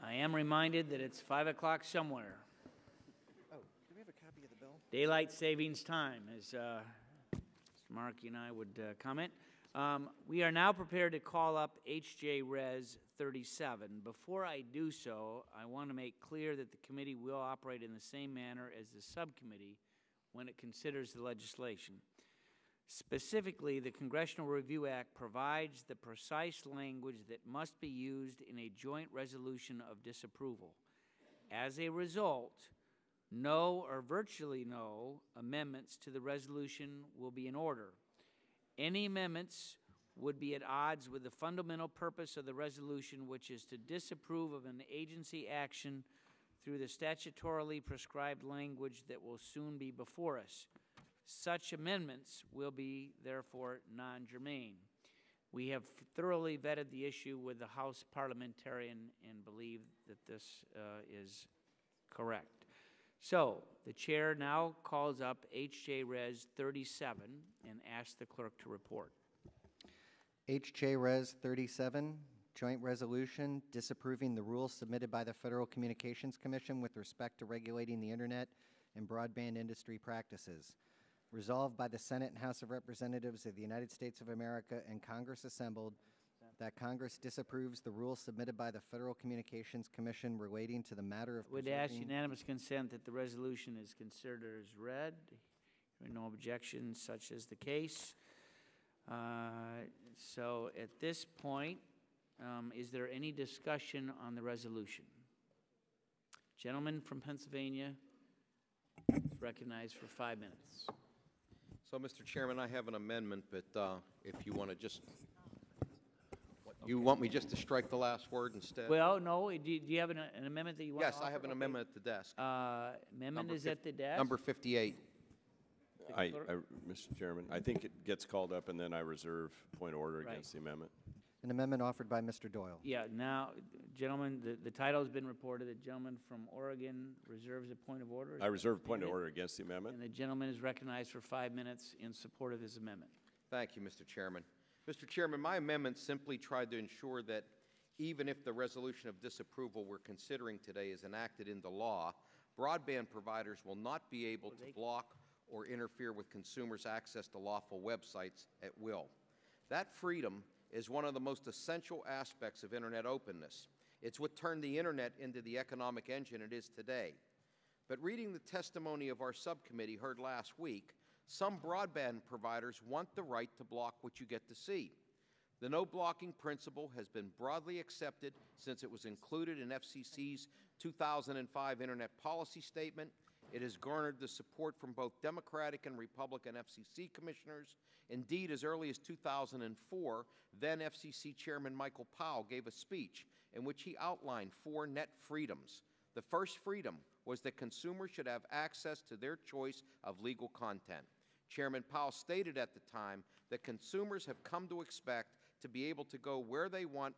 I am reminded that it's 5 o'clock somewhere. Oh, do we have a copy of the bill? Daylight savings time, as Mark and I would comment. We are now prepared to call up HJ Res 37. Before I do so, I want to make clear that the committee will operate in the same manner as the subcommittee when it considers the legislation. Specifically, the Congressional Review Act provides the precise language that must be used in a joint resolution of disapproval. As a result, no or virtually no amendments to the resolution will be in order. Any amendments would be at odds with the fundamental purpose of the resolution, which is to disapprove of an agency action through the statutorily prescribed language that will soon be before us. Such amendments will be, therefore, non-germane. We have thoroughly vetted the issue with the House parliamentarian and believe that this is correct. So, the chair now calls up HJ Res 37 and asks the clerk to report. HJ Res 37, joint resolution disapproving the rules submitted by the Federal Communications Commission with respect to regulating the Internet and broadband industry practices. Resolved by the Senate and House of Representatives of the United States of America and Congress assembled, that Congress disapproves the rules submitted by the Federal Communications Commission relating to the matter of Would ask unanimous consent that the resolution is considered as read. There are no objections, such as the case. So at this point, is there any discussion on the resolution? Gentleman from Pennsylvania is recognized for 5 minutes. So, Mr. Chairman, I have an amendment, but if you want to just, you want me just to strike the last word instead? Well, no. Do you have an amendment that you want to offer? Yes, I have an amendment at the desk. Amendment is at the desk? Number 58. Mr. Chairman, I think it gets called up, and then I reserve point of order against the amendment. An amendment offered by Mr. Doyle. Yeah, now, gentlemen, the title has been reported. The gentleman from Oregon reserves a point of order. I reserve a point of order against the amendment. And the gentleman is recognized for 5 minutes in support of his amendment. Thank you, Mr. Chairman. Mr. Chairman, my amendment simply tried to ensure that even if the resolution of disapproval we're considering today is enacted into law, broadband providers will not be able to block or interfere with consumers' access to lawful websites at will. That freedom is one of the most essential aspects of Internet openness. It's what turned the Internet into the economic engine it is today. But reading the testimony of our subcommittee heard last week, some broadband providers want the right to block what you get to see. The no blocking principle has been broadly accepted since it was included in FCC's 2005 Internet Policy Statement. It has garnered the support from both Democratic and Republican FCC commissioners. Indeed, as early as 2004, then FCC Chairman Michael Powell gave a speech in which he outlined 4 net freedoms. The first freedom was that consumers should have access to their choice of legal content. Chairman Powell stated at the time that consumers have come to expect to be able to go where they want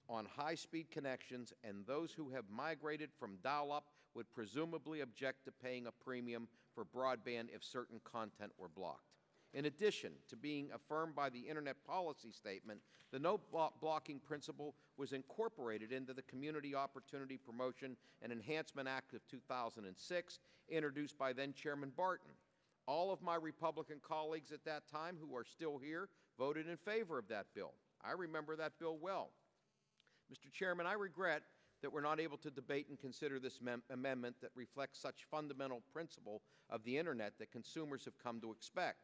on high-speed connections, and those who have migrated from dial-up would presumably object to paying a premium for broadband if certain content were blocked. In addition to being affirmed by the Internet Policy Statement, the no blocking principle was incorporated into the Community Opportunity Promotion and Enhancement Act of 2006, introduced by then Chairman Barton. All of my Republican colleagues at that time, who are still here, voted in favor of that bill. I remember that bill well. Mr. Chairman, I regret that we're not able to debate and consider this amendment that reflects such fundamental principle of the Internet that consumers have come to expect.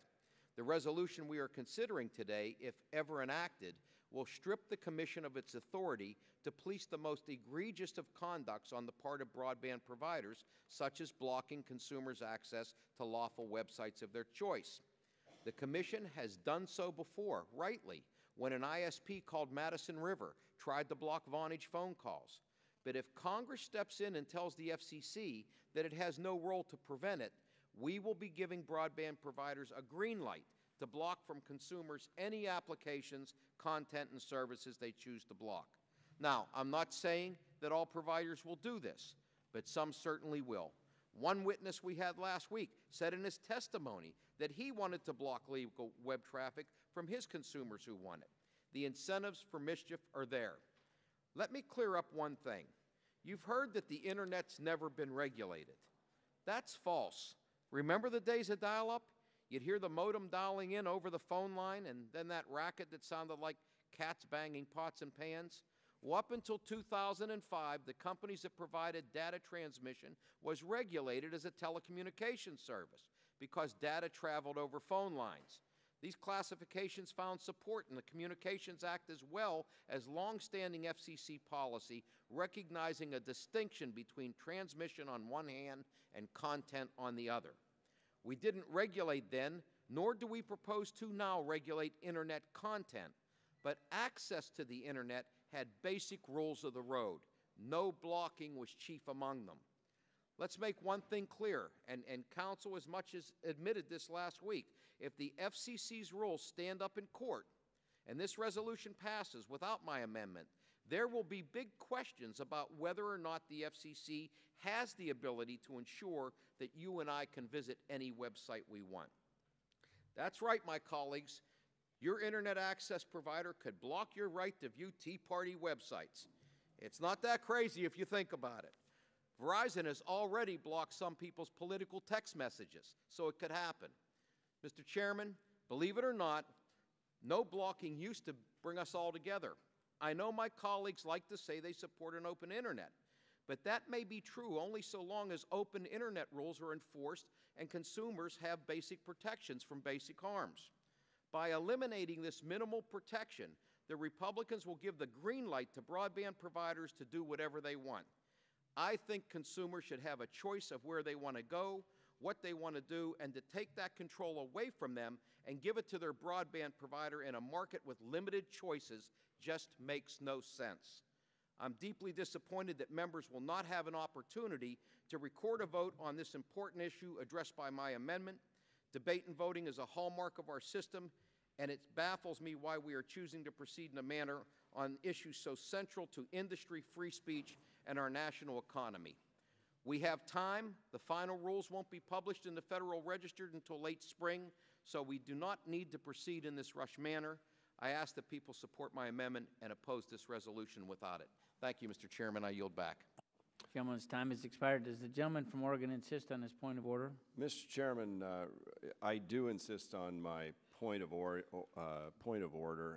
The resolution we are considering today, if ever enacted, will strip the Commission of its authority to police the most egregious of conducts on the part of broadband providers, such as blocking consumers' access to lawful websites of their choice. The Commission has done so before, rightly, when an ISP called Madison River tried to block Vonage phone calls. But if Congress steps in and tells the FCC that it has no role to prevent it, we will be giving broadband providers a green light to block from consumers any applications, content, and services they choose to block. Now, I'm not saying that all providers will do this, but some certainly will. One witness we had last week said in his testimony that he wanted to block legal web traffic from his consumers who want it. The incentives for mischief are there. Let me clear up one thing. You've heard that the Internet's never been regulated. That's false. Remember the days of dial-up? You'd hear the modem dialing in over the phone line and then that racket that sounded like cats banging pots and pans. Well, up until 2005, the companies that provided data transmission was regulated as a telecommunications service because data traveled over phone lines. These classifications found support in the Communications Act as well as longstanding FCC policy recognizing a distinction between transmission on one hand and content on the other. We didn't regulate then, nor do we propose to now regulate Internet content, but access to the Internet had basic rules of the road. No blocking was chief among them. Let's make one thing clear, and Council as much as admitted this last week. If the FCC's rules stand up in court and this resolution passes without my amendment, there will be big questions about whether or not the FCC has the ability to ensure that you and I can visit any website we want. That's right, my colleagues. Your Internet access provider could block your right to view Tea Party websites. It's not that crazy if you think about it. Verizon has already blocked some people's political text messages, so it could happen. Mr. Chairman, believe it or not, no blocking used to bring us all together. I know my colleagues like to say they support an open Internet, but that may be true only so long as open Internet rules are enforced and consumers have basic protections from basic harms. By eliminating this minimal protection, the Republicans will give the green light to broadband providers to do whatever they want. I think consumers should have a choice of where they want to go, what they want to do, and to take that control away from them and give it to their broadband provider in a market with limited choices just makes no sense. I'm deeply disappointed that members will not have an opportunity to record a vote on this important issue addressed by my amendment. Debate and voting is a hallmark of our system, and it baffles me why we are choosing to proceed in a manner on issues so central to industry, free speech, and our national economy. We have time. The final rules won't be published in the Federal Register until late spring, so we do not need to proceed in this rush manner. I ask that people support my amendment and oppose this resolution without it. Thank you, Mr. Chairman. I yield back. Gentleman's time has expired. Does the gentleman from Oregon insist on his point of order? Mr. Chairman, I do insist on my point of order,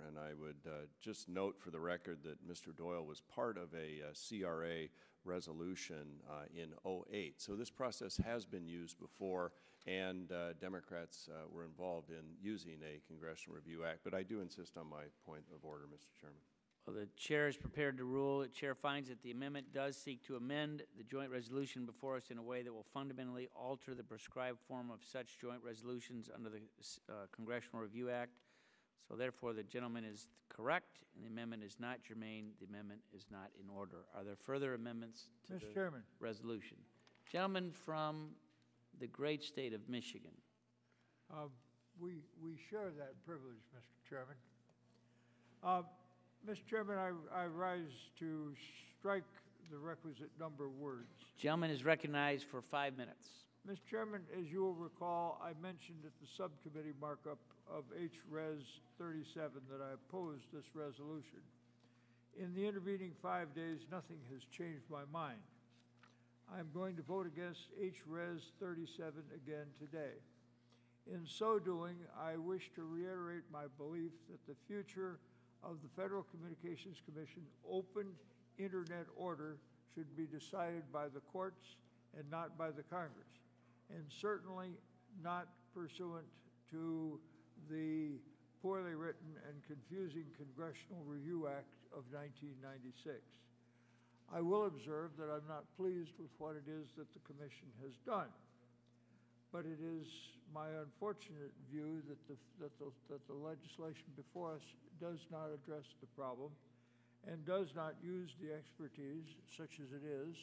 and I would just note for the record that Mr. Doyle was part of a CRA resolution in 2008. So this process has been used before, and Democrats were involved in using a Congressional Review Act. But I do insist on my point of order, Mr. Chairman. Well, the chair is prepared to rule. The chair finds that the amendment does seek to amend the joint resolution before us in a way that will fundamentally alter the prescribed form of such joint resolutions under the Congressional Review Act. So therefore, the gentleman is correct, and the amendment is not germane. The amendment is not in order. Are there further amendments to Mr. Chairman. Resolution? Gentleman from the great state of Michigan. We share that privilege, Mr. Chairman. Mr. Chairman, I rise to strike the requisite number of words. Gentleman is recognized for 5 minutes. Mr. Chairman, as you will recall, I mentioned at the subcommittee markup of H-Res 37 that I opposed this resolution. In the intervening 5 days, nothing has changed my mind. I'm going to vote against H-Res 37 again today. In so doing, I wish to reiterate my belief that the future of the Federal Communications Commission open Internet order should be decided by the courts and not by the Congress, and certainly not pursuant to the poorly written and confusing Congressional Review Act of 1996. I will observe that I'm not pleased with what it is that the Commission has done, but it is my unfortunate view that the legislation before us does not address the problem and does not use the expertise, such as it is,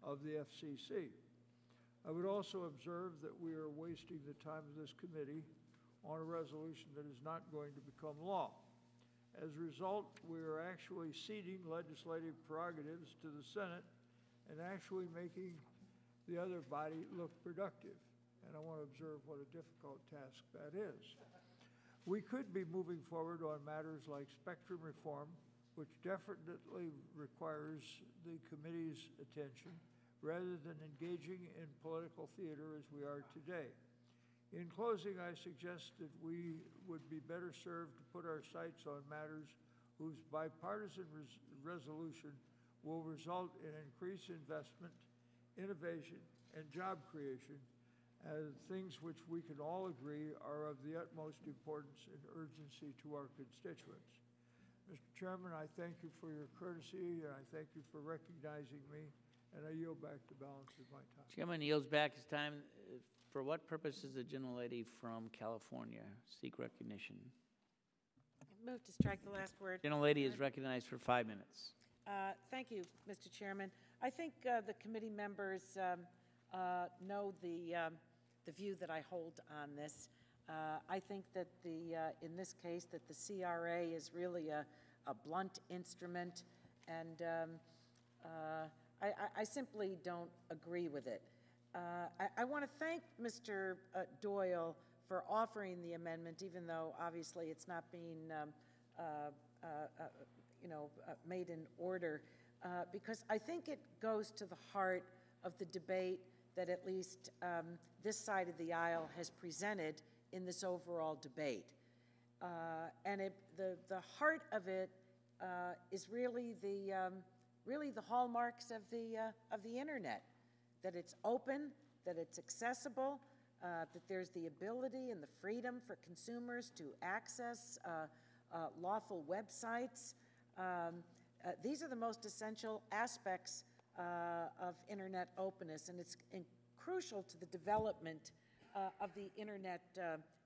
of the FCC. I would also observe that we are wasting the time of this committee on a resolution that is not going to become law. As a result, we are actually ceding legislative prerogatives to the Senate and actually making the other body look productive. And I want to observe what a difficult task that is. We could be moving forward on matters like spectrum reform, which definitely requires the committee's attention rather than engaging in political theater as we are today. In closing, I suggest that we would be better served to put our sights on matters whose bipartisan resolution will result in increased investment, innovation, and job creation, as things which we can all agree are of the utmost importance and urgency to our constituents. Mr. Chairman, I thank you for your courtesy, and I thank you for recognizing me, and I yield back the balance of my time. Chairman yields back his time. For what purpose does the gentlelady from California seek recognition? Move to strike the last word. Gentlelady is recognized for 5 minutes. Thank you, Mr. Chairman. I think the committee members know the view that I hold on this. I think that in this case that the CRA is really a blunt instrument, and I simply don't agree with it. I want to thank Mr. Doyle for offering the amendment, even though obviously it's not being made in order, because I think it goes to the heart of the debate that at least this side of the aisle has presented in this overall debate. And the heart of it is really the hallmarks of the internet, that it's open, that it's accessible, that there's the ability and the freedom for consumers to access lawful websites. These are the most essential aspects of internet openness, and it's crucial to the development of the internet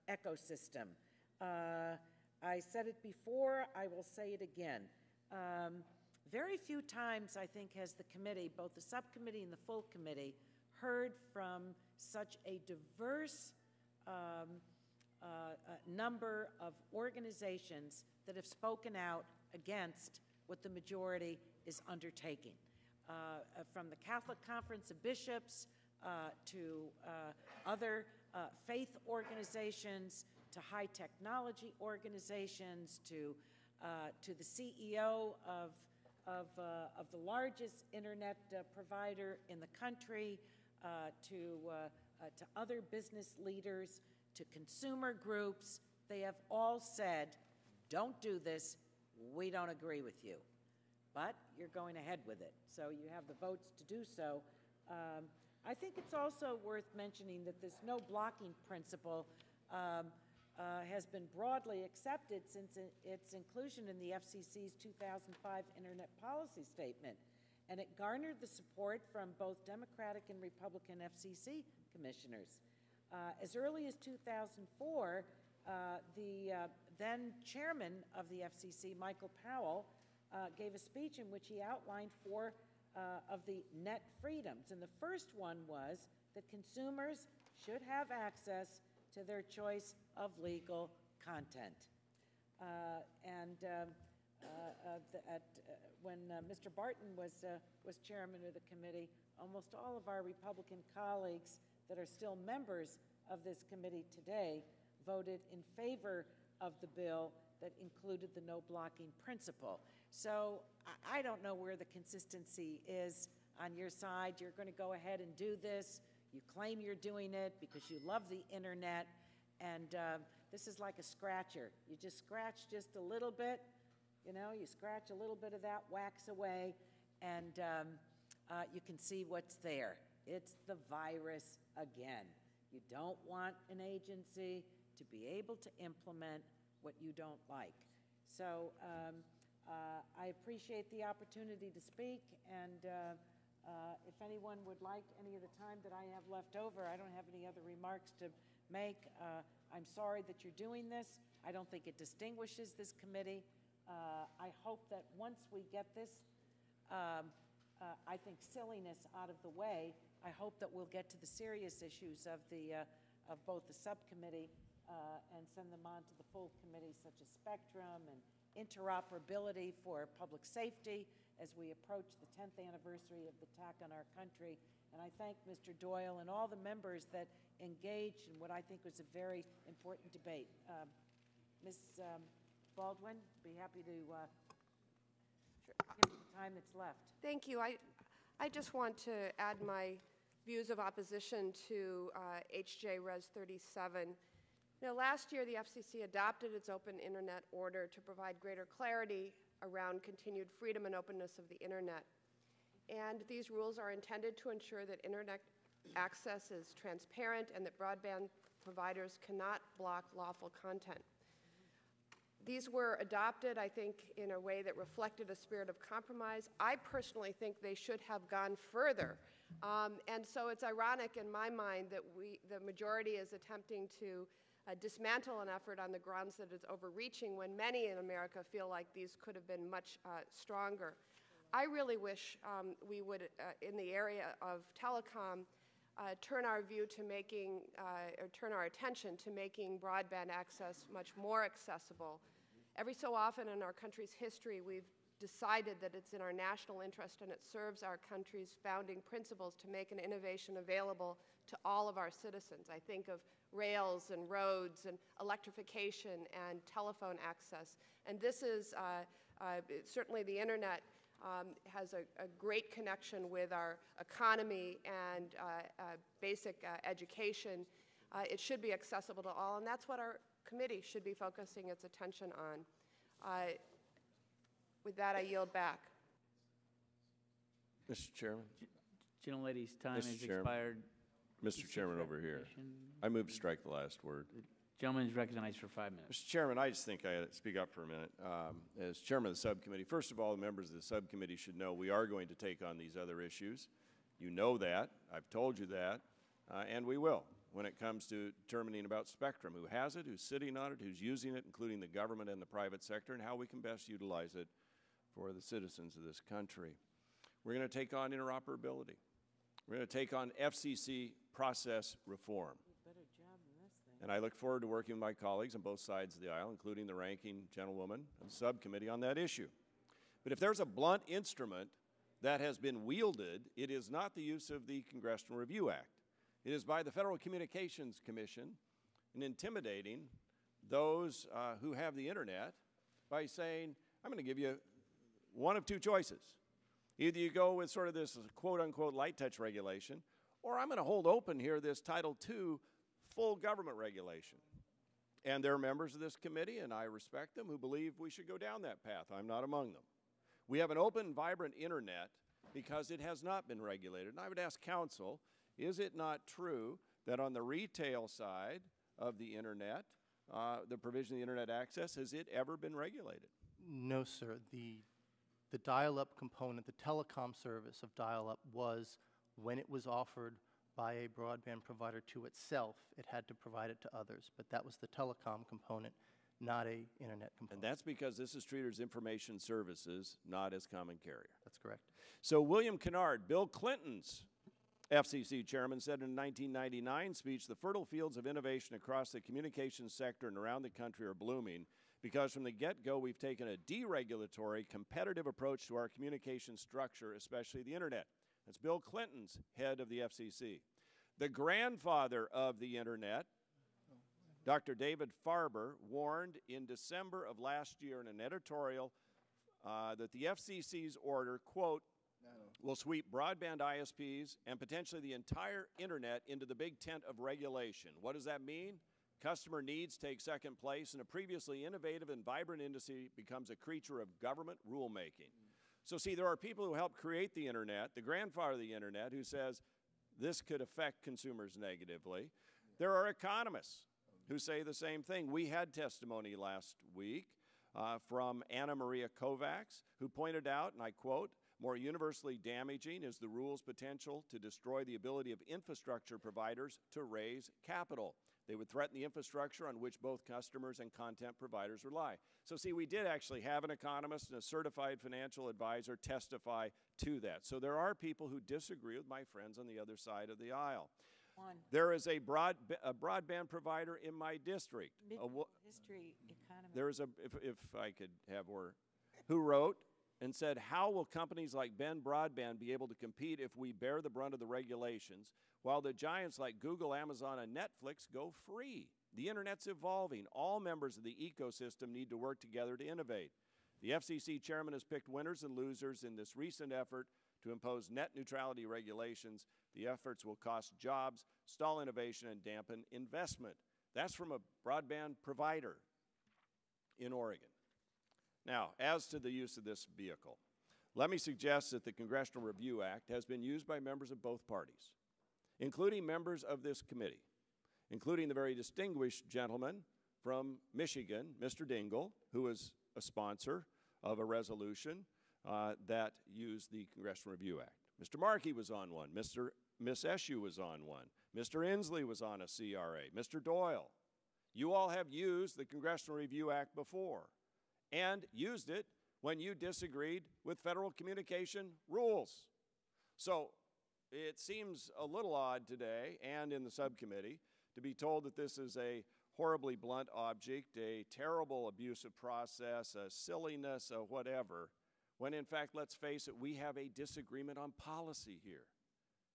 ecosystem. I said it before, I will say it again. Very few times, I think, has the committee, both the subcommittee and the full committee, heard from such a diverse number of organizations that have spoken out against what the majority is undertaking. From the Catholic Conference of Bishops to other faith organizations, to high technology organizations, to the CEO of the largest internet provider in the country, to other business leaders, to consumer groups. They have all said, don't do this, we don't agree with you. But you're going ahead with it, so you have the votes to do so. I think it's also worth mentioning that this no blocking principle has been broadly accepted since its inclusion in the FCC's 2005 Internet Policy Statement, and it garnered the support from both Democratic and Republican FCC commissioners. As early as 2004, the then chairman of the FCC, Michael Powell, gave a speech in which he outlined 4 of the net freedoms, and the first one was that consumers should have access to their choice of legal content. When Mr. Barton was chairman of the committee, almost all of our Republican colleagues that are still members of this committee today voted in favor of the bill that included the no blocking principle. So I don't know where the consistency is on your side. You're going to go ahead and do this. You claim you're doing it because you love the internet, and this is like a scratcher. You just scratch just a little bit, you scratch a little bit of that wax away, and you can see what's there. It's the virus again. You don't want an agency to be able to implement what you don't like. So I appreciate the opportunity to speak, and if anyone would like any of the time that I have left over, I don't have any other remarks to make. I'm sorry that you're doing this. I don't think it distinguishes this committee. I hope that once we get this, I think, silliness out of the way, I hope that we'll get to the serious issues of both the subcommittee and send them on to the full committee, such as spectrum and interoperability for public safety as we approach the 10th anniversary of the attack on our country. And I thank Mr. Doyle and all the members that engaged in what I think was a very important debate. Ms. Baldwin, be happy to in the time that's left. Thank you. I just want to add my views of opposition to HJ Res 37. Now, last year, the FCC adopted its open internet order to provide greater clarity around continued freedom and openness of the internet. And these rules are intended to ensure that internet access is transparent and that broadband providers cannot block lawful content. These were adopted, I think, in a way that reflected a spirit of compromise. I personally think they should have gone further. And so it's ironic in my mind that the majority is attempting to dismantle an effort on the grounds that it's overreaching when many in America feel like these could have been much stronger. I really wish we would, in the area of telecom, turn our view to making, or turn our attention to making broadband access much more accessible. Every so often in our country's history, we've decided that it's in our national interest and it serves our country's founding principles to make an innovation available to all of our citizens. I think of rails and roads and electrification and telephone access. And this is certainly the internet has a great connection with our economy and basic education. It should be accessible to all, and that's what our committee should be focusing its attention on. With that, I yield back. Mr. Chairman. Gentlelady's time Mr. has Chairman. expired. Mr. Chairman, over here. I move to strike the last word. Gentleman is recognized for 5 minutes. Mr. Chairman, I just think I ought to speak up for a minute. As chairman of the subcommittee, first of all, the members of the subcommittee should know we are going to take on these other issues. You know that. I've told you that. And we will when it comes to determining about spectrum, who has it, who's sitting on it, who's using it, including the government and the private sector, and how we can best utilize it for the citizens of this country. We're going to take on interoperability. We're going to take on FCC process reform. And I look forward to working with my colleagues on both sides of the aisle, including the ranking gentlewoman of the subcommittee, on that issue. But if there's a blunt instrument that has been wielded, it is not the use of the Congressional Review Act. It is by the Federal Communications Commission in intimidating those who have the internet by saying, I'm going to give you one of two choices. Either you go with sort of this quote-unquote light touch regulation, or I'm going to hold open here this Title II full government regulation. And there are members of this committee, and I respect them, who believe we should go down that path. I'm not among them. We have an open, vibrant internet because it has not been regulated. And I would ask counsel, is it not true that on the retail side of the internet, the provision of the internet access, has it ever been regulated? No, sir. The dial-up component, the telecom service of dial-up was, when it was offered by a broadband provider to itself, it had to provide it to others. But that was the telecom component, not a internet component. And that's because this is treated as information services, not as common carrier. That's correct. So William Kennard, Bill Clinton's FCC chairman, said in a 1999 speech, the fertile fields of innovation across the communications sector and around the country are blooming because from the get-go we've taken a deregulatory, competitive approach to our communication structure, especially the internet. That's Bill Clinton's head of the FCC. The grandfather of the internet, Dr. David Farber, warned in December of last year in an editorial that the FCC's order, quote, will sweep broadband ISPs and potentially the entire internet into the big tent of regulation. What does that mean? Customer needs take second place, and a previously innovative and vibrant industry becomes a creature of government rulemaking. So see, there are people who helped create the internet, the grandfather of the internet, who says this could affect consumers negatively. There are economists who say the same thing. We had testimony last week from Anna Maria Kovacs, who pointed out, and I quote, more universally damaging is the rule's potential to destroy the ability of infrastructure providers to raise capital. They would threaten the infrastructure on which both customers and content providers rely. So see, we did actually have an economist and a certified financial advisor testify to that. So there are people who disagree with my friends on the other side of the aisle. There is a broadband provider in my district. History, economy. There is if I could have more, who wrote and said, how will companies like Ben Broadband be able to compete if we bear the brunt of the regulations while the giants like Google, Amazon, and Netflix go free? The internet's evolving. All members of the ecosystem need to work together to innovate. The FCC chairman has picked winners and losers in this recent effort to impose net neutrality regulations. The efforts will cost jobs, stall innovation, and dampen investment. That's from a broadband provider in Oregon. Now, as to the use of this vehicle, let me suggest that the Congressional Review Act has been used by members of both parties, including members of this committee, including the very distinguished gentleman from Michigan, Mr. Dingell, who is a sponsor of a resolution that used the Congressional Review Act. Mr. Markey was on one. Miss Eshoo was on one. Mr. Inslee was on a CRA. Mr. Doyle. You all have used the Congressional Review Act before and used it when you disagreed with federal communication rules. So it seems a little odd today and in the subcommittee to be told that this is a horribly blunt object, a terrible abusive process, a silliness, a whatever, when in fact, let's face it, we have a disagreement on policy here.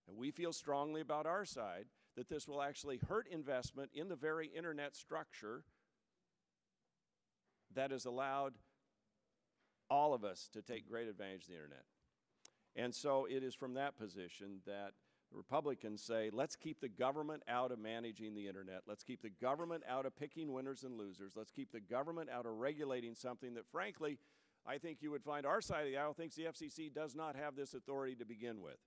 And we feel strongly about our side that this will actually hurt investment in the very internet structure that has allowed all of us to take great advantage of the internet. And so it is from that position that the Republicans say, let's keep the government out of managing the internet. Let's keep the government out of picking winners and losers. Let's keep the government out of regulating something that, frankly, I think you would find our side of the aisle thinks the FCC does not have this authority to begin with.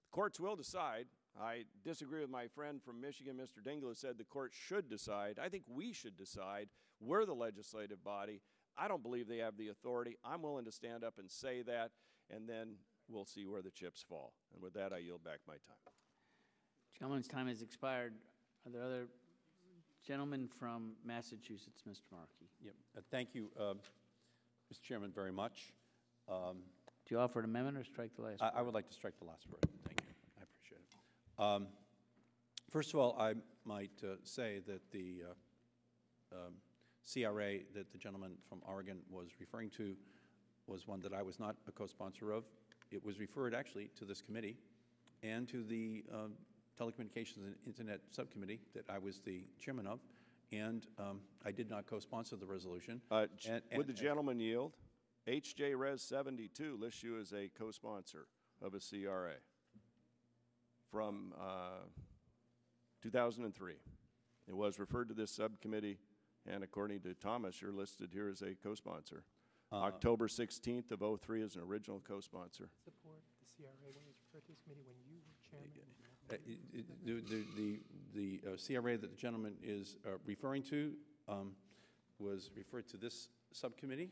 The courts will decide. I disagree with my friend from Michigan, Mr. Dingell, who said the court should decide. I think we should decide. We're the legislative body. I don't believe they have the authority. I'm willing to stand up and say that, and then we'll see where the chips fall. And with that, I yield back my time. Gentleman's time has expired. Are there other gentlemen from Massachusetts, Mr. Markey? Yep. Thank you, Mr. Chairman, very much. Do you offer an amendment or strike the last word? I would like to strike the last word. Thank you. I appreciate it. First of all, I might say that the CRA that the gentleman from Oregon was referring to was one that I was not a co-sponsor of. It was referred actually to this committee and to the Telecommunications and Internet Subcommittee that I was the chairman of, and I did not co-sponsor the resolution. Would the gentleman yield? HJ Res 72 lists you as a co-sponsor of a CRA from 2003. It was referred to this subcommittee, and according to Thomas, you're listed here as a co-sponsor. October 16th of 03 is an original co-sponsor. Support the CRA when it was referred to this committee when you were chairman? The CRA that the gentleman is referring to was referred to this subcommittee,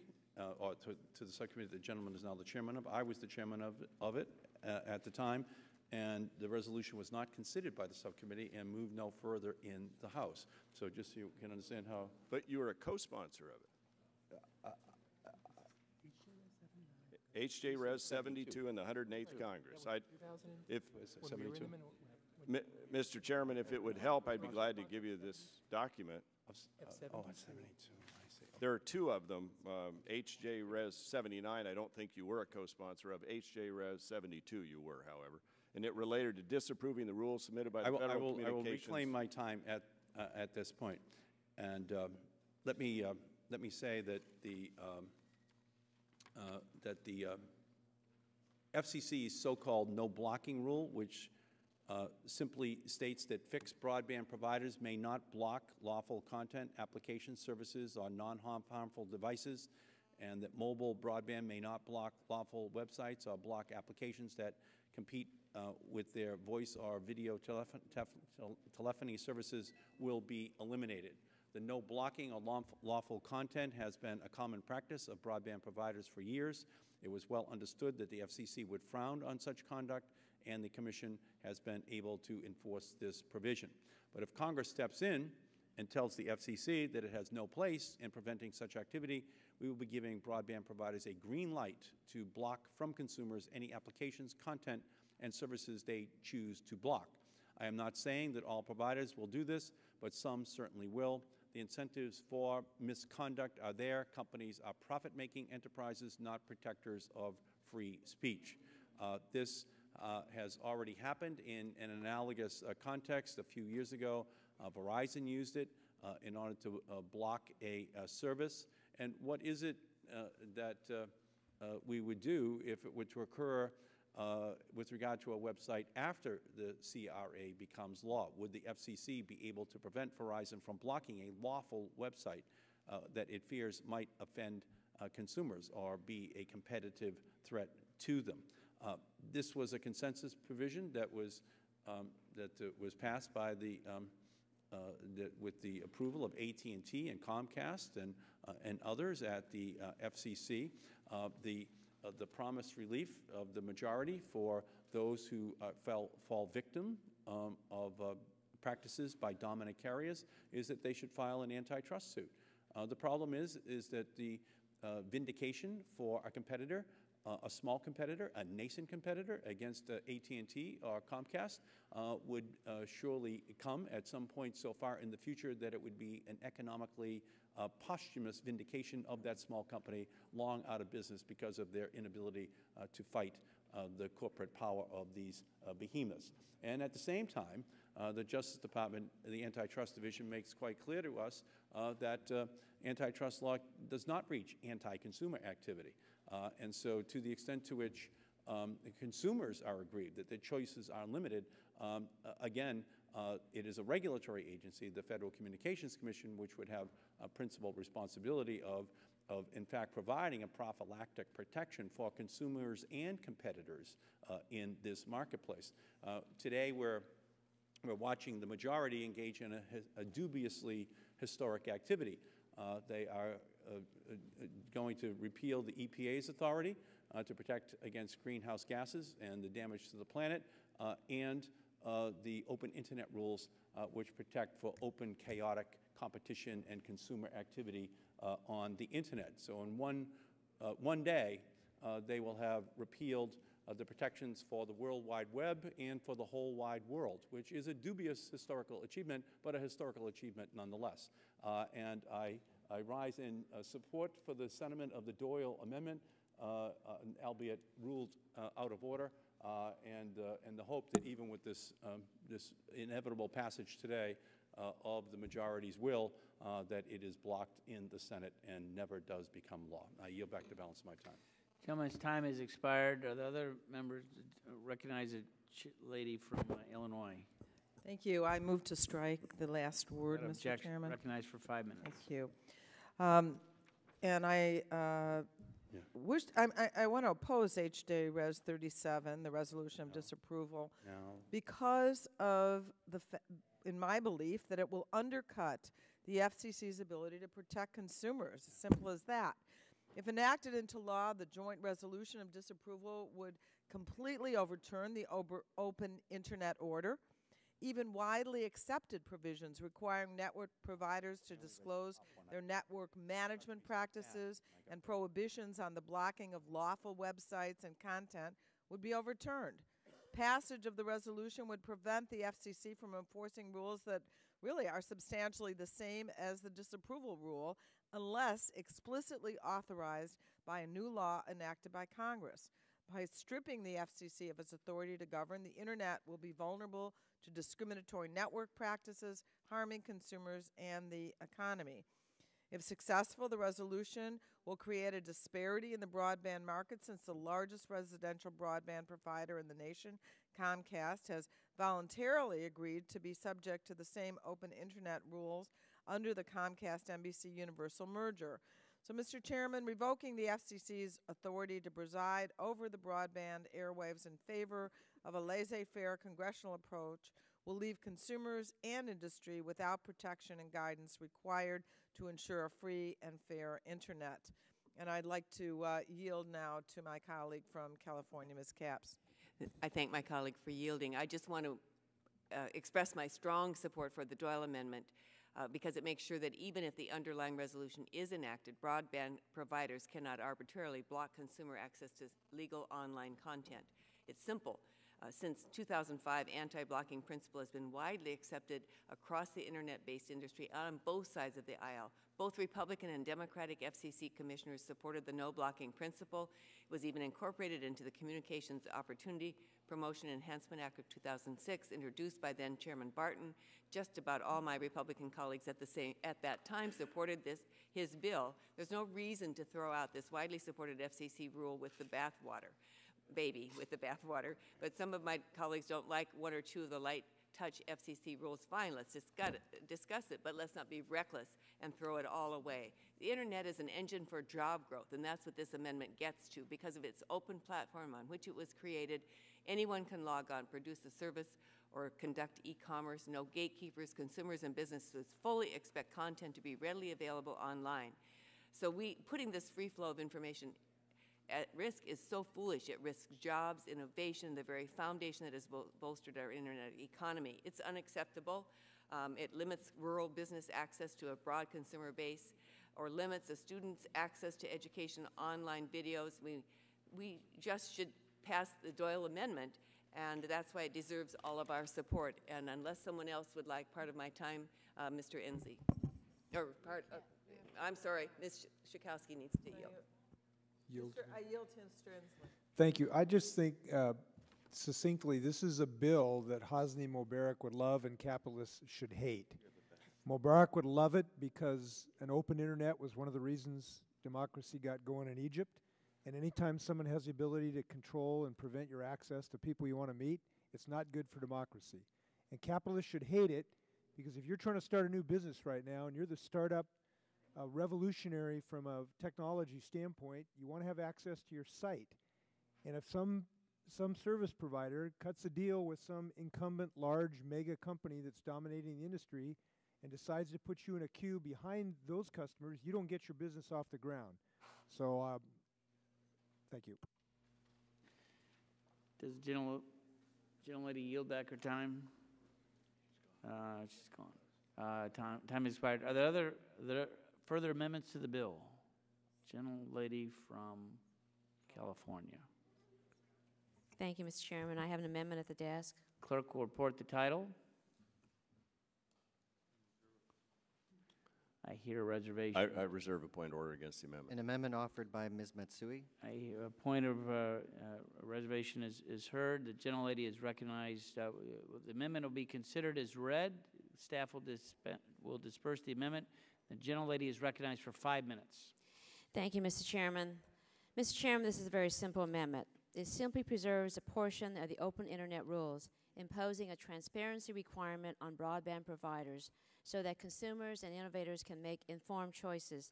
or to the subcommittee the gentleman is now the chairman of. I was the chairman of it at the time, and the resolution was not considered by the subcommittee and moved no further in the House. So just so you can understand how. But you were a co-sponsor of it. HJ Res 72 in the 108th Congress. Mr. Chairman, if it would help, I'd be glad to give you this document. Oh, it's 72. I see. There are two of them. HJ Res 79, I don't think you were a co-sponsor of. HJ Res 72 you were, however. And it related to disapproving the rules submitted by the Federal Communications. I will reclaim my time at this point. And let me say that the FCC's so-called no blocking rule, which simply states that fixed broadband providers may not block lawful content, applications, services on non-harmful devices, and that mobile broadband may not block lawful websites or block applications that compete with their voice or video telephony services will be eliminated. The no blocking of lawful content has been a common practice of broadband providers for years. It was well understood that the FCC would frown on such conduct, and the Commission has been able to enforce this provision. But if Congress steps in and tells the FCC that it has no place in preventing such activity, we will be giving broadband providers a green light to block from consumers any applications, content, and services they choose to block. I am not saying that all providers will do this, but some certainly will. The incentives for misconduct are there. Companies are profit-making enterprises, not protectors of free speech. This has already happened in an analogous context. A few years ago, Verizon used it in order to block a service. And what is it we would do if it were to occur with regard to a website after the CRA becomes law. Would the FCC be able to prevent Verizon from blocking a lawful website that it fears might offend consumers or be a competitive threat to them? This was a consensus provision that was passed by with the approval of AT&T and Comcast and others at the FCC. The promised relief of the majority for those who fall victim of practices by dominant carriers is that they should file an antitrust suit. The problem is that the vindication for a competitor, a small competitor, a nascent competitor against AT&T or Comcast would surely come at some point so far in the future that it would be an economically posthumous vindication of that small company long out of business because of their inability to fight the corporate power of these behemoths. And at the same time, the Justice Department, the Antitrust Division, makes quite clear to us that antitrust law does not reach anti-consumer activity. And so to the extent to which consumers are aggrieved, that their choices are limited, again, it is a regulatory agency, the Federal Communications Commission, which would have a principal responsibility of in fact, providing a prophylactic protection for consumers and competitors in this marketplace. Today, we're watching the majority engage in a dubiously historic activity. They are going to repeal the EPA's authority to protect against greenhouse gases and the damage to the planet, and the open internet rules, which protect for open, chaotic competition and consumer activity on the internet. So in one day, they will have repealed the protections for the World Wide Web and for the whole wide world, which is a dubious historical achievement, but a historical achievement nonetheless. And I rise in support for the sentiment of the Doyle Amendment, albeit ruled out of order, and the hope that even with this inevitable passage today of the majority's will, that it is blocked in the Senate and never does become law. I yield back the balance of my time. Gentleman's time has expired. Are the other members recognize a lady from Illinois? Thank you. I move to strike the last word, Mr. Chairman. Recognized for 5 minutes. Thank you. And I want to oppose HJ Res 37, the resolution of disapproval, because of in my belief, that it will undercut the FCC's ability to protect consumers. As simple as that. If enacted into law, the joint resolution of disapproval would completely overturn the open internet order. Even widely accepted provisions requiring network providers to disclose their network management practices and prohibitions on the blocking of lawful websites and content would be overturned. Passage of the resolution would prevent the FCC from enforcing rules that really are substantially the same as the disapproval rule unless explicitly authorized by a new law enacted by Congress. By stripping the FCC of its authority to govern, the Internet will be vulnerable to discriminatory network practices, harming consumers and the economy. If successful, the resolution will create a disparity in the broadband market since the largest residential broadband provider in the nation, Comcast, has voluntarily agreed to be subject to the same open internet rules under the Comcast-NBC Universal merger. So, Mr. Chairman, revoking the FCC's authority to preside over the broadband airwaves in favor of a laissez-faire congressional approach will leave consumers and industry without protection and guidance required to ensure a free and fair internet. And I'd like to yield now to my colleague from California, Ms. Capps. I thank my colleague for yielding. I just want to express my strong support for the Doyle Amendment because it makes sure that even if the underlying resolution is enacted, broadband providers cannot arbitrarily block consumer access to legal online content. It's simple. Since 2005, anti-blocking principle has been widely accepted across the internet-based industry on both sides of the aisle. Both Republican and Democratic FCC commissioners supported the no-blocking principle. It was even incorporated into the Communications Opportunity Promotion Enhancement Act of 2006, introduced by then Chairman Barton. Just about all my Republican colleagues at that time supported his bill. There's no reason to throw out this widely supported FCC rule with the bathwater. But some of my colleagues don't like one or two of the light touch FCC rules. Fine, let's discuss it, but let's not be reckless and throw it all away. The internet is an engine for job growth, and that's what this amendment gets to. Because of its open platform on which it was created, anyone can log on, produce a service, or conduct e-commerce. No gatekeepers. Consumers and businesses fully expect content to be readily available online. So putting this free flow of information at risk is so foolish. It risks jobs, innovation, the very foundation that has bolstered our internet economy. It's unacceptable. It limits rural business access to a broad consumer base, or limits a student's access to education online videos. We just should pass the Doyle Amendment, and that's why it deserves all of our support. And unless someone else would like part of my time, Mr. Enzi, I'm sorry, Ms. Schakowsky needs to yield. I yield to Mr. Inslee. Thank you. I just think succinctly, this is a bill that Hosni Mubarak would love and capitalists should hate. Mubarak would love it because an open internet was one of the reasons democracy got going in Egypt. And anytime someone has the ability to control and prevent your access to people you want to meet, it's not good for democracy. And capitalists should hate it because if you're trying to start a new business right now and you're the startup revolutionary from a technology standpoint, you want to have access to your site. And if some service provider cuts a deal with some incumbent large mega company that's dominating the industry and decides to put you in a queue behind those customers, you don't get your business off the ground. So thank you. Does the gentlelady yield back her time? She's gone. Time has expired. Are there further amendments to the bill? Gentlelady from California. Thank you, Mr. Chairman. I have an amendment at the desk. Clerk will report the title. I hear a reservation. I reserve a point of order against the amendment. An amendment offered by Ms. Matsui. A point of reservation is heard. The gentlelady is recognized. The amendment will be considered as read. Staff will disperse the amendment. The gentlelady is recognized for 5 minutes. Thank you, Mr. Chairman. Mr. Chairman, this is a very simple amendment. It simply preserves a portion of the open internet rules, imposing a transparency requirement on broadband providers so that consumers and innovators can make informed choices.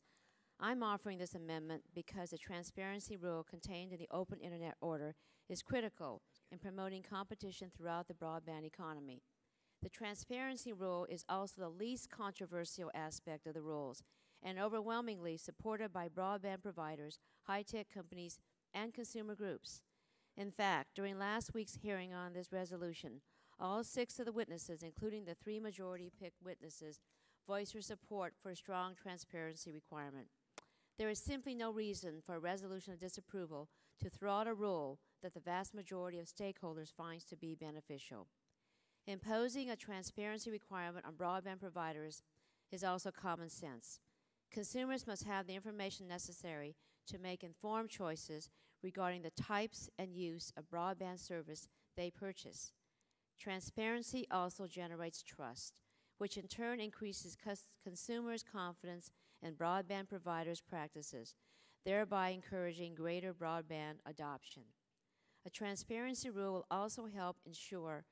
I'm offering this amendment because the transparency rule contained in the open internet order is critical in promoting competition throughout the broadband economy. The transparency rule is also the least controversial aspect of the rules and overwhelmingly supported by broadband providers, high-tech companies, and consumer groups. In fact, during last week's hearing on this resolution, all 6 of the witnesses, including the 3 majority-picked witnesses, voiced their support for a strong transparency requirement. There is simply no reason for a resolution of disapproval to throw out a rule that the vast majority of stakeholders finds to be beneficial. Imposing a transparency requirement on broadband providers is also common sense. Consumers must have the information necessary to make informed choices regarding the types and use of broadband service they purchase. Transparency also generates trust, which in turn increases consumers' confidence in broadband providers' practices, thereby encouraging greater broadband adoption. A transparency rule will also help ensure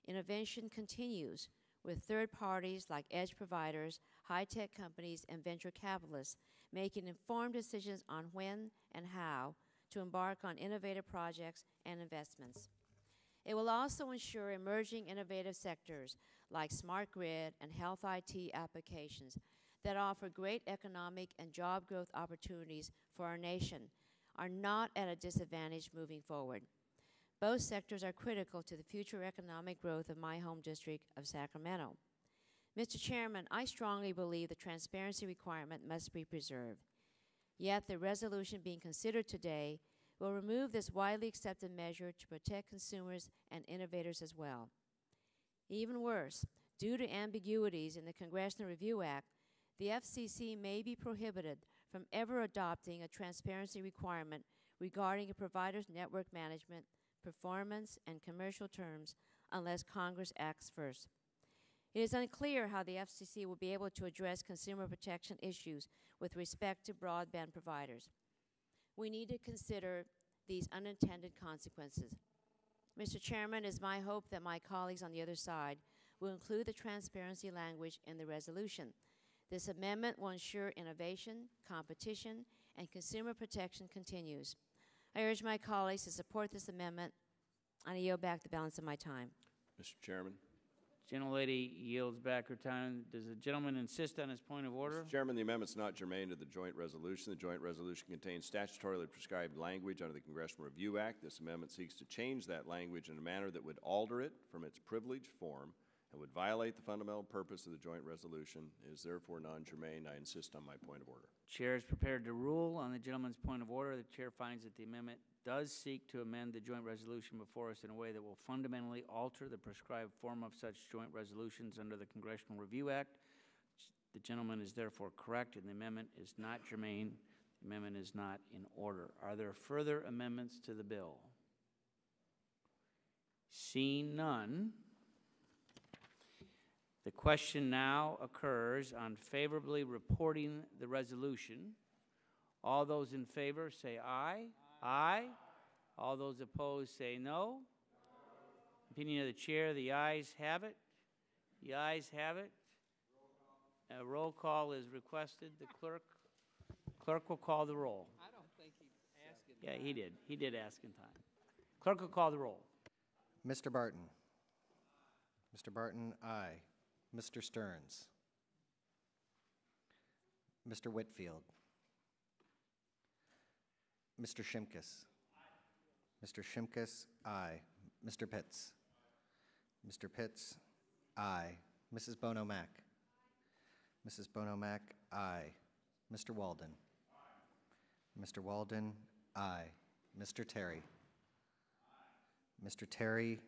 innovation continues with third parties like edge providers, high-tech companies, and venture capitalists making informed decisions on when and how to embark on innovative projects and investments. It will also ensure emerging innovative sectors like smart grid and health IT applications that offer great economic and job growth opportunities for our nation are not at a disadvantage moving forward. Both sectors are critical to the future economic growth of my home district of Sacramento. Mr. Chairman, I strongly believe the transparency requirement must be preserved. Yet the resolution being considered today will remove this widely accepted measure to protect consumers and innovators as well. Even worse, due to ambiguities in the Congressional Review Act, the FCC may be prohibited from ever adopting a transparency requirement regarding a provider's network management, performance, and commercial terms unless Congress acts first. It is unclear how the FCC will be able to address consumer protection issues with respect to broadband providers. We need to consider these unintended consequences. Mr. Chairman, it is my hope that my colleagues on the other side will include the transparency language in the resolution. This amendment will ensure innovation, competition, and consumer protection continues. I urge my colleagues to support this amendment, and I yield back the balance of my time. Mr. Chairman. Gentlelady yields back her time. Does the gentleman insist on his point of order? Mr. Chairman, the amendment's not germane to the joint resolution. The joint resolution contains statutorily prescribed language under the Congressional Review Act. This amendment seeks to change that language in a manner that would alter it from its privileged form and would violate the fundamental purpose of the joint resolution. It is therefore non-germane. I insist on my point of order. Chair is prepared to rule on the gentleman's point of order. The chair finds that the amendment does seek to amend the joint resolution before us in a way that will fundamentally alter the prescribed form of such joint resolutions under the Congressional Review Act. The gentleman is therefore correct, and the amendment is not germane. The amendment is not in order. Are there further amendments to the bill? Seeing none, the question now occurs on favorably reporting the resolution. All those in favor say aye. Aye. All those opposed say no. Opinion of the chair, the ayes have it. The ayes have it. A roll call is requested. The clerk will call the roll. I don't think he asked in Yeah, he did. He did ask in time. Clerk will call the roll. Mr. Barton. Mr. Barton, aye. Mr. Stearns. Mr. Whitfield. Mr. Shimkus. Mr. Shimkus, aye. Mr. Pitts. Mr. Pitts, aye. Mrs. Bono-Mack. Mrs. Bono-Mack, aye. Mr. Walden. Mr. Walden, aye. Mr. Terry. Mr. Terry,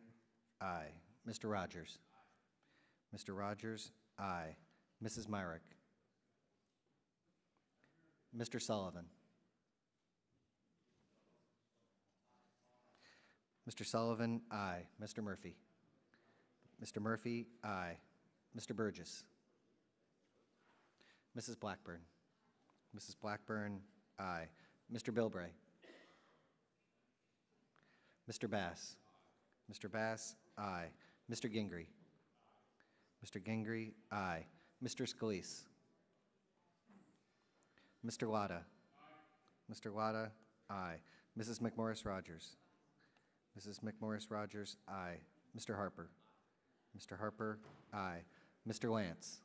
aye. Mr. Rogers. Mr. Rogers, aye. Mrs. Myrick. Mr. Sullivan. Mr. Sullivan, aye. Mr. Murphy. Mr. Murphy, aye. Mr. Burgess. Mrs. Blackburn. Mrs. Blackburn, aye. Mr. Bilbray. Mr. Bass. Mr. Bass, aye. Mr. Gingrey. Mr. Gingrey, aye. Mr. Scalise. Mr. Latta. Mr. Latta, aye. Mrs. McMorris-Rogers. Mrs. McMorris-Rogers, aye. Mr. Harper. Mr. Harper, aye. Mr. Lance.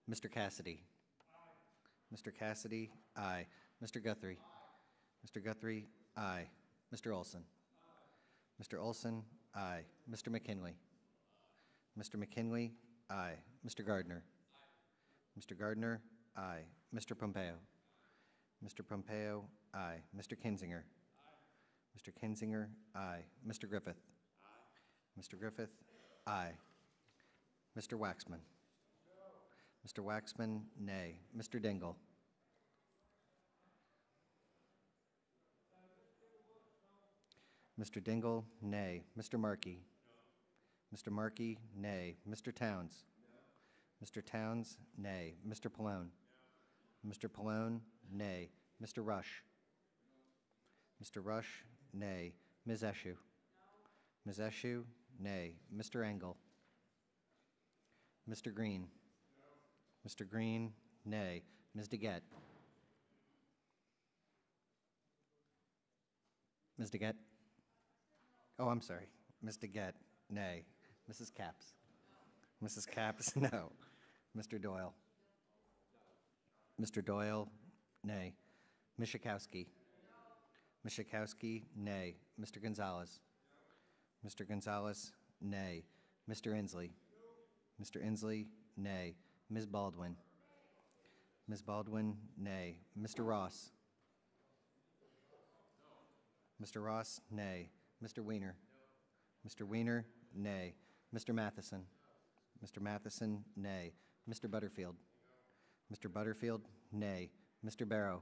Mr. Cassidy. Mr. Cassidy, aye. Mr. Guthrie. Mr. Guthrie, aye. Mr. Olson. Mr. Olson, aye. Mr. McKinley. Mr. McKinley, aye. Mr. Gardner. Mr. Gardner, aye. Mr. Pompeo. Mr. Pompeo, aye. Mr. Kinzinger. Mr. Kinzinger, aye. Mr. Griffith. Mr. Griffith, aye. Mr. Waxman. Mr. Waxman, nay. Mr. Dingle. Mr. Dingle, nay. Mr. Markey. Mr. Markey, nay. Mr. Towns. Mr. Towns, nay. Mr. Pallone. Mr. Pallone, nay. Mr. Rush. Mr. Rush, nay. Ms. Eshoo. Ms. Eshoo, nay. Mr. Engel. Mr. Green. Mr. Green, nay. Ms. DeGette. Ms. DeGette. Oh, I'm sorry. Ms. DeGette, nay. Mrs. Capps. Mrs. Capps, no. Mr. Doyle. Mr. Doyle, nay. Ms. Schakowsky. Ms. Schakowsky, nay. Mr. Gonzalez. Mr. Gonzalez, nay. Mr. Inslee. Mr. Inslee, nay. Ms. Baldwin. Ms. Baldwin, nay. Mr. Ross. Mr. Ross, nay. Mr. Weiner? Mr. Weiner, nay. Mr. Matheson? Mr. Matheson, nay. Mr. Butterfield? Mr. Butterfield, nay. Mr. Barrow?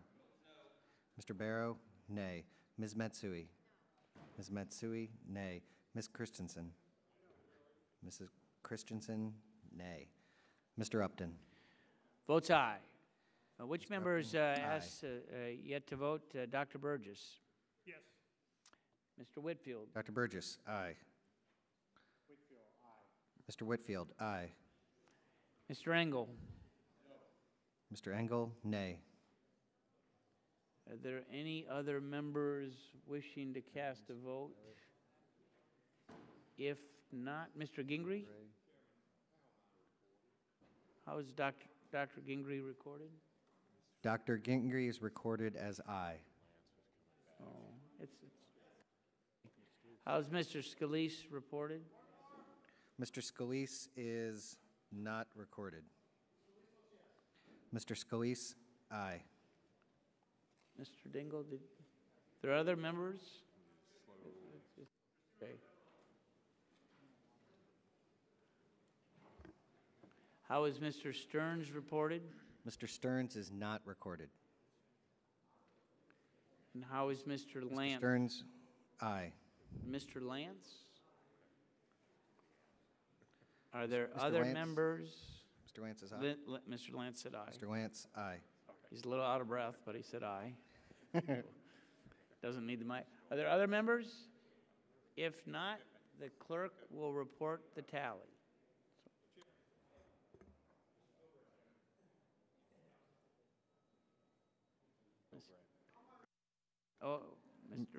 Mr. Barrow, nay. Ms. Matsui? Ms. Matsui, nay. Ms. Christensen? Mrs. Christensen, nay. Mr. Upton? Votes aye. Which Mr. members Upton, aye. asked yet to vote? Dr. Burgess? Yes. Mr. Whitfield? Dr. Burgess, aye. Mr. Whitfield, aye. Mr. Engel? Mr. Engel, nay. Are there any other members wishing to cast a vote? If not, Mr. Gingrey? How is Dr. Gingrey recorded? Dr. Gingrey is recorded as aye. Oh, how's Mr. Scalise reported? Mr. Scalise is not recorded. Mr. Scalise, aye. Mr. Dingle, there are other members? Okay. How is Mr. Stearns reported? Mr. Stearns is not recorded. And how is Mr. Lance? Mr. Stearns, aye. Mr. Lance? Are there Mr. other Lance? members? Mr. Lance is aye. Mr. Lance said aye. Mr. Lance, aye. He's a little out of breath, but he said aye. Doesn't need the mic. Are there other members? If not, the clerk will report the tally. Oh,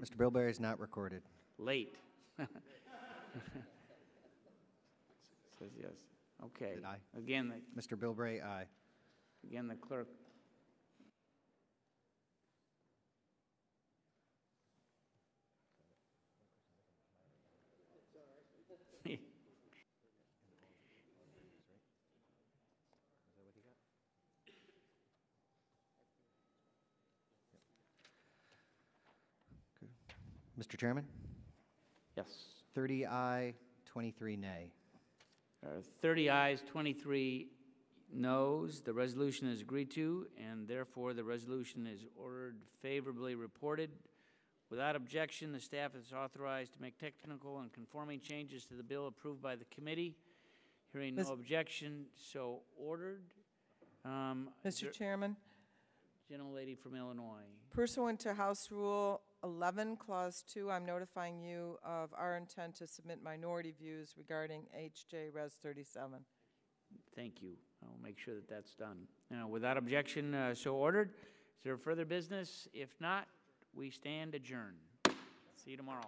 Mr. Bilberry is not recorded. Late. Says yes. Okay. Did I? Again, Mr. Bilberry, aye. again, the clerk. Mr. Chairman? Yes. 30 aye, 23 nay. 30 ayes, 23 noes. The resolution is agreed to, and therefore the resolution is ordered favorably reported. Without objection, the staff is authorized to make technical and conforming changes to the bill approved by the committee. Hearing no objection, so ordered. Mr. Chairman, Gentlelady from Illinois. pursuant to House Rule 11, Clause 2, I'm notifying you of our intent to submit minority views regarding H.J. Res. 37. Thank you. I'll make sure that that's done. Without objection, so ordered. Is there further business? If not, we stand adjourned. See you tomorrow.